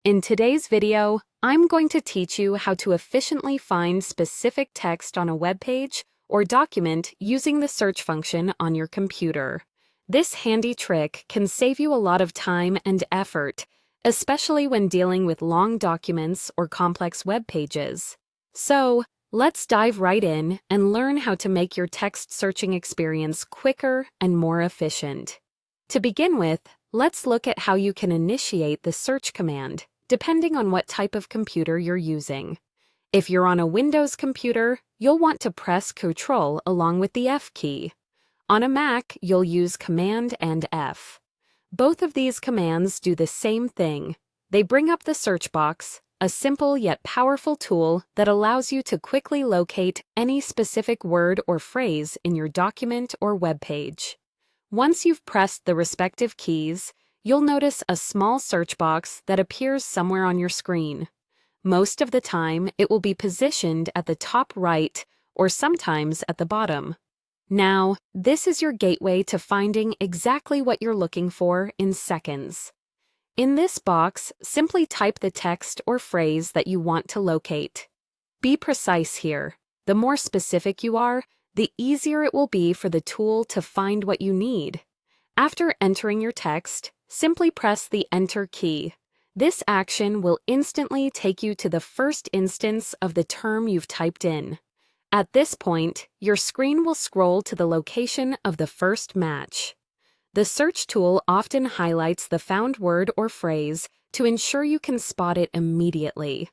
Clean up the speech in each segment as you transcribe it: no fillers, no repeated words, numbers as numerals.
In today's video, I'm going to teach you how to efficiently find specific text on a web page or document using the search function on your computer. This handy trick can save you a lot of time and effort, especially when dealing with long documents or complex web pages. So, let's dive right in and learn how to make your text searching experience quicker and more efficient. To begin with, let's look at how you can initiate the search command, depending on what type of computer you're using. If you're on a Windows computer, you'll want to press Ctrl along with the F key. On a Mac, you'll use Command and F. Both of these commands do the same thing. They bring up the search box, a simple yet powerful tool that allows you to quickly locate any specific word or phrase in your document or web page. Once you've pressed the respective keys, you'll notice a small search box that appears somewhere on your screen. Most of the time, it will be positioned at the top right or sometimes at the bottom. Now, this is your gateway to finding exactly what you're looking for in seconds. In this box, simply type the text or phrase that you want to locate. Be precise here. The more specific you are, the easier it will be for the tool to find what you need. After entering your text, simply press the Enter key. This action will instantly take you to the first instance of the term you've typed in. At this point, your screen will scroll to the location of the first match. The search tool often highlights the found word or phrase to ensure you can spot it immediately.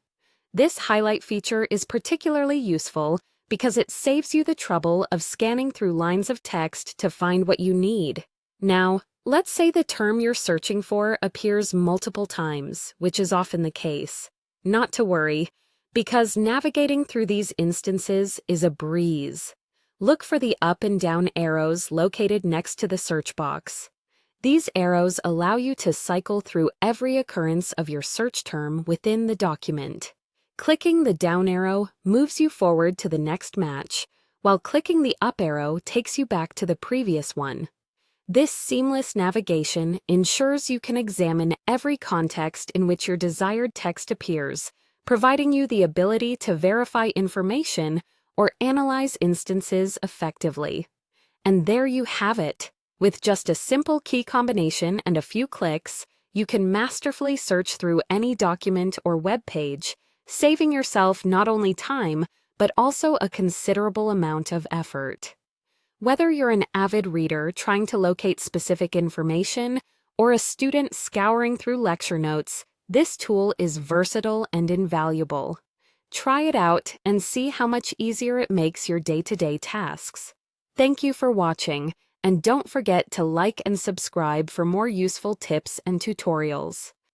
This highlight feature is particularly useful because it saves you the trouble of scanning through lines of text to find what you need. Now, let's say the term you're searching for appears multiple times, which is often the case. Not to worry, because navigating through these instances is a breeze. Look for the up and down arrows located next to the search box. These arrows allow you to cycle through every occurrence of your search term within the document. Clicking the down arrow moves you forward to the next match, while clicking the up arrow takes you back to the previous one. This seamless navigation ensures you can examine every context in which your desired text appears, providing you the ability to verify information or analyze instances effectively. And there you have it. With just a simple key combination and a few clicks, you can masterfully search through any document or web page, saving yourself not only time, but also a considerable amount of effort. Whether you're an avid reader trying to locate specific information or a student scouring through lecture notes, this tool is versatile and invaluable. Try it out and see how much easier it makes your day-to-day tasks. Thank you for watching, and don't forget to like and subscribe for more useful tips and tutorials.